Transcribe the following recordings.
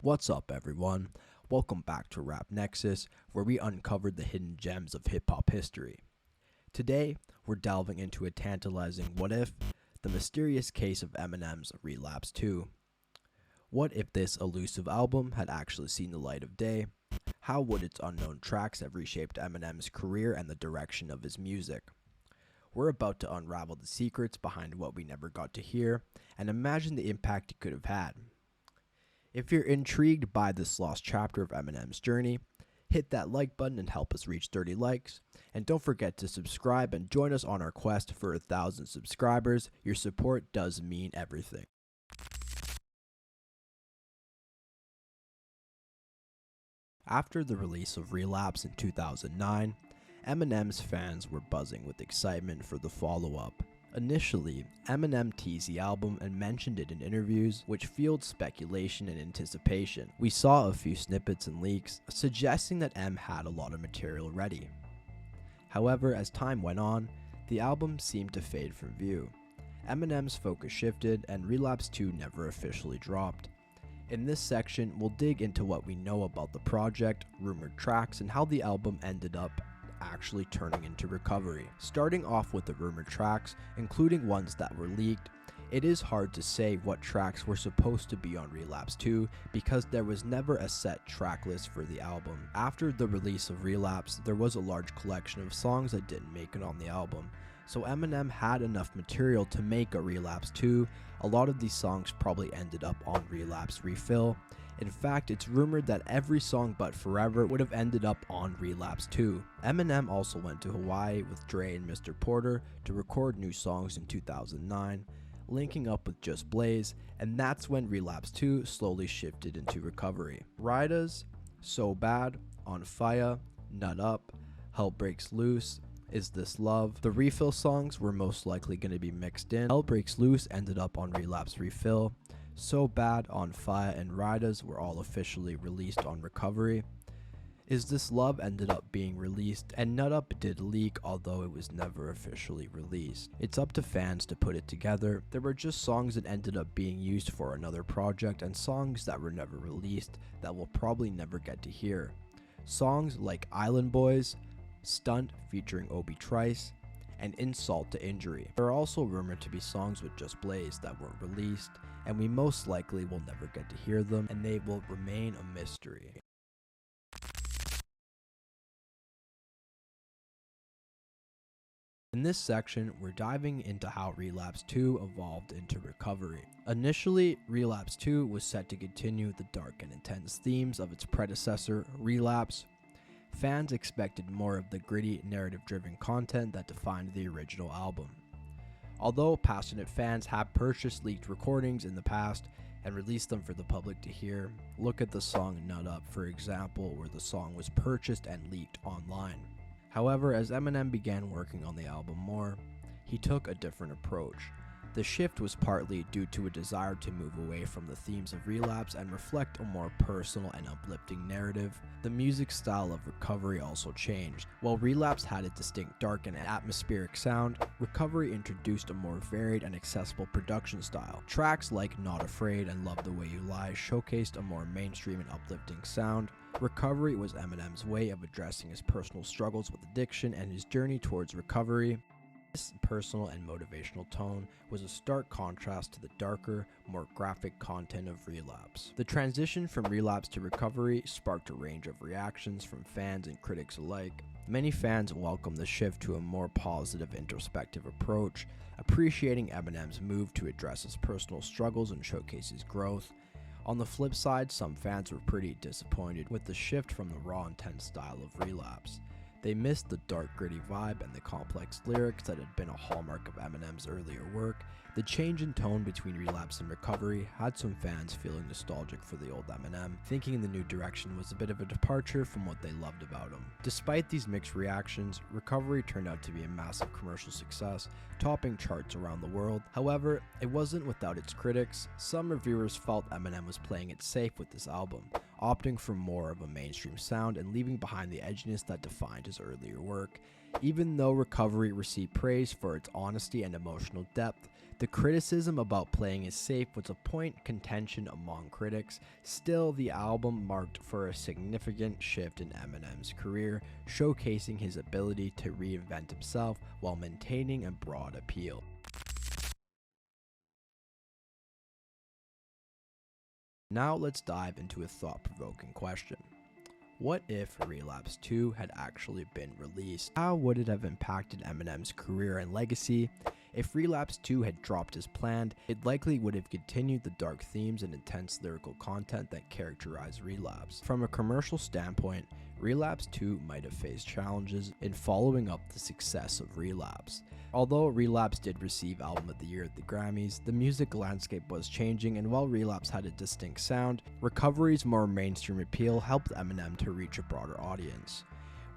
What's up, everyone? Welcome back to Rap Nexus, where we uncovered the hidden gems of hip hop history. Today, we're delving into a tantalizing what if, the mysterious case of Eminem's Relapse 2. What if this elusive album had actually seen the light of day? How would its unknown tracks have reshaped Eminem's career and the direction of his music? We're about to unravel the secrets behind what we never got to hear and imagine the impact it could have had. If you're intrigued by this lost chapter of Eminem's journey, hit that like button and help us reach 30 likes. And don't forget to subscribe and join us on our quest for 1,000 subscribers. Your support does mean everything. After the release of Relapse in 2009, Eminem's fans were buzzing with excitement for the follow-up. Initially, Eminem teased the album and mentioned it in interviews, which fueled speculation and anticipation. We saw a few snippets and leaks, suggesting that M had a lot of material ready. However, as time went on, the album seemed to fade from view. Eminem's focus shifted, and Relapse 2 never officially dropped. In this section, we'll dig into what we know about the project, rumored tracks, and how the album ended up actually turning into Recovery. Starting off with the rumored tracks, including ones that were leaked, it is hard to say what tracks were supposed to be on Relapse 2 because there was never a set track list for the album. After the release of Relapse, there was a large collection of songs that didn't make it on the album, so Eminem had enough material to make a Relapse 2. A lot of these songs probably ended up on Relapse Refill. In fact, it's rumored that every song but Forever would have ended up on Relapse 2. Eminem also went to Hawaii with Dre and Mr. Porter to record new songs in 2009, linking up with Just Blaze, and that's when Relapse 2 slowly shifted into Recovery. Rydas, So Bad, On Fire, Nut Up, Hell Breaks Loose, Is This Love. The Refill songs were most likely going to be mixed in. Hell Breaks Loose ended up on Relapse Refill. So Bad, On Fire, and Riders were all officially released on Recovery. Is This Love ended up being released, and Nut Up did leak, although it was never officially released. It's up to fans to put it together. There were just songs that ended up being used for another project, and songs that were never released that we'll probably never get to hear. Songs like Island Boys, Stunt featuring Obi Trice, and Insult to Injury. There are also rumored to be songs with Just Blaze that weren't released, and we most likely will never get to hear them, and they will remain a mystery. In this section, we're diving into how Relapse 2 evolved into Recovery. Initially, Relapse 2 was set to continue the dark and intense themes of its predecessor, Relapse. Fans expected more of the gritty, narrative-driven content that defined the original album. Although passionate fans have purchased leaked recordings in the past and released them for the public to hear, look at the song Nut Up, for example, where the song was purchased and leaked online. However, as Eminem began working on the album more, he took a different approach. The shift was partly due to a desire to move away from the themes of Relapse and reflect a more personal and uplifting narrative. The music style of Recovery also changed. While Relapse had a distinct dark and atmospheric sound, Recovery introduced a more varied and accessible production style. Tracks like Not Afraid and Love the Way You Lie showcased a more mainstream and uplifting sound. Recovery was Eminem's way of addressing his personal struggles with addiction and his journey towards recovery. This personal and motivational tone was a stark contrast to the darker, more graphic content of Relapse. The transition from Relapse to Recovery sparked a range of reactions from fans and critics alike. Many fans welcomed the shift to a more positive, introspective approach, appreciating Eminem's move to address his personal struggles and showcase his growth. On the flip side, some fans were pretty disappointed with the shift from the raw, intense style of Relapse. They missed the dark, gritty vibe and the complex lyrics that had been a hallmark of Eminem's earlier work. The change in tone between Relapse and Recovery had some fans feeling nostalgic for the old Eminem, thinking the new direction was a bit of a departure from what they loved about him. Despite these mixed reactions, Recovery turned out to be a massive commercial success, topping charts around the world. However, it wasn't without its critics. Some reviewers felt Eminem was playing it safe with this album, opting for more of a mainstream sound and leaving behind the edginess that defined his earlier work. Even though Recovery received praise for its honesty and emotional depth, The criticism about playing it safe was a point of contention among critics. Still, the album marked for a significant shift in Eminem's career, showcasing his ability to reinvent himself while maintaining a broad appeal. Now let's dive into a thought-provoking question. What if Relapse 2 had actually been released? How would it have impacted Eminem's career and legacy? If Relapse 2 had dropped as planned, it likely would have continued the dark themes and intense lyrical content that characterize Relapse. From a commercial standpoint, Relapse 2 might have faced challenges in following up the success of Relapse. Although Relapse did receive Album of the Year at the Grammys, the music landscape was changing, and while Relapse had a distinct sound, Recovery's more mainstream appeal helped Eminem to reach a broader audience.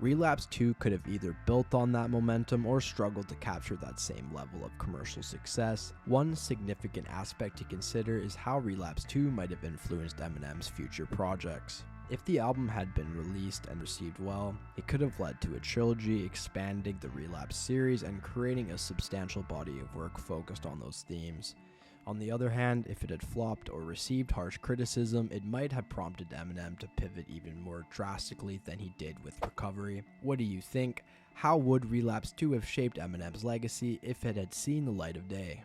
Relapse 2 could have either built on that momentum or struggled to capture that same level of commercial success. One significant aspect to consider is how Relapse 2 might have influenced Eminem's future projects. If the album had been released and received well, it could have led to a trilogy, expanding the Relapse series and creating a substantial body of work focused on those themes. On the other hand, if it had flopped or received harsh criticism, it might have prompted Eminem to pivot even more drastically than he did with Recovery. What do you think? How would Relapse 2 have shaped Eminem's legacy if it had seen the light of day?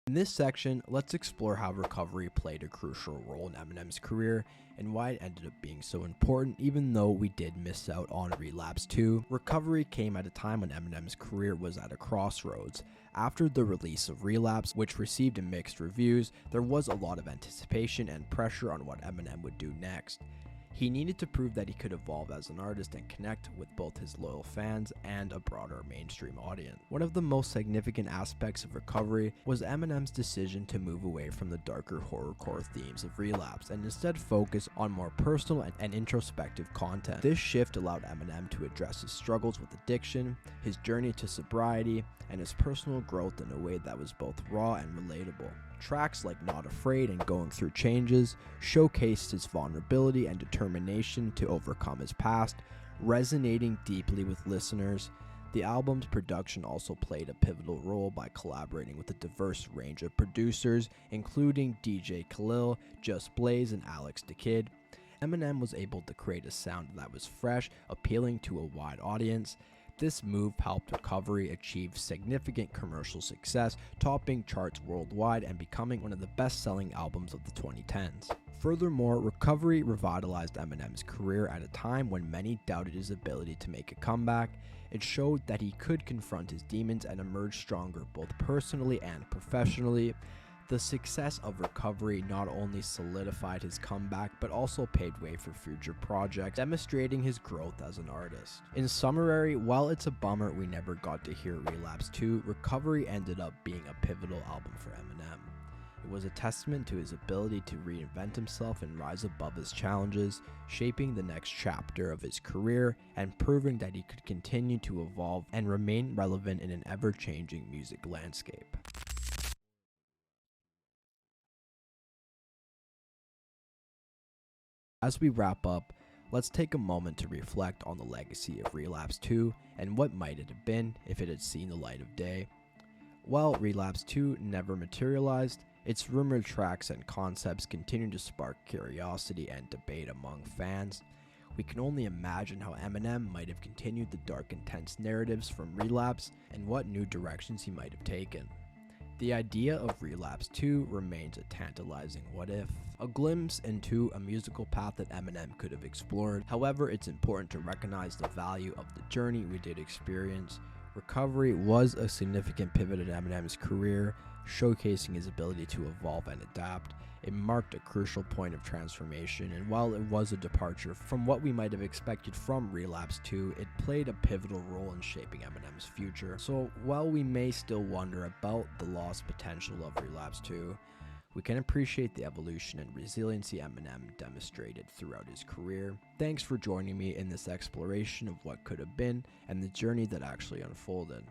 In this section, let's explore how Recovery played a crucial role in Eminem's career and why it ended up being so important even though we did miss out on Relapse 2. Recovery came at a time when Eminem's career was at a crossroads. After the release of Relapse, which received mixed reviews, there was a lot of anticipation and pressure on what Eminem would do next. He needed to prove that he could evolve as an artist and connect with both his loyal fans and a broader mainstream audience. One of the most significant aspects of Recovery was Eminem's decision to move away from the darker horrorcore themes of Relapse and instead focus on more personal and introspective content. This shift allowed Eminem to address his struggles with addiction, his journey to sobriety, and his personal growth in a way that was both raw and relatable. Tracks like Not Afraid and Going Through Changes showcased his vulnerability and determination to overcome his past, resonating deeply with listeners. The album's production also played a pivotal role by collaborating with a diverse range of producers, including DJ Khalil, Just Blaze, and Alex da Kid. Eminem was able to create a sound that was fresh, appealing to a wide audience. This move helped Recovery achieve significant commercial success, topping charts worldwide and becoming one of the best-selling albums of the 2010s. Furthermore, Recovery revitalized Eminem's career at a time when many doubted his ability to make a comeback. It showed that he could confront his demons and emerge stronger both personally and professionally. The success of Recovery not only solidified his comeback, but also paved way for future projects, demonstrating his growth as an artist. In summary, while it's a bummer we never got to hear Relapse 2, Recovery ended up being a pivotal album for Eminem. It was a testament to his ability to reinvent himself and rise above his challenges, shaping the next chapter of his career and proving that he could continue to evolve and remain relevant in an ever-changing music landscape. As we wrap up, let's take a moment to reflect on the legacy of Relapse 2 and what might it have been if it had seen the light of day. While Relapse 2 never materialized, its rumored tracks and concepts continue to spark curiosity and debate among fans. We can only imagine how Eminem might have continued the dark, intense narratives from Relapse and what new directions he might have taken. The idea of Relapse 2 remains a tantalizing what-if, a glimpse into a musical path that Eminem could have explored. However, it's important to recognize the value of the journey we did experience. Recovery was a significant pivot in Eminem's career, showcasing his ability to evolve and adapt. It marked a crucial point of transformation, and while it was a departure from what we might have expected from Relapse 2, it played a pivotal role in shaping Eminem's future. So while we may still wonder about the lost potential of Relapse 2, we can appreciate the evolution and resiliency Eminem demonstrated throughout his career. Thanks for joining me in this exploration of what could have been and the journey that actually unfolded.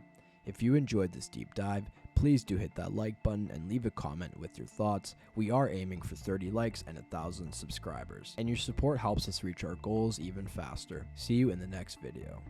If you enjoyed this deep dive, please do hit that like button and leave a comment with your thoughts. We are aiming for 30 likes and 1,000 subscribers, and your support helps us reach our goals even faster. See you in the next video.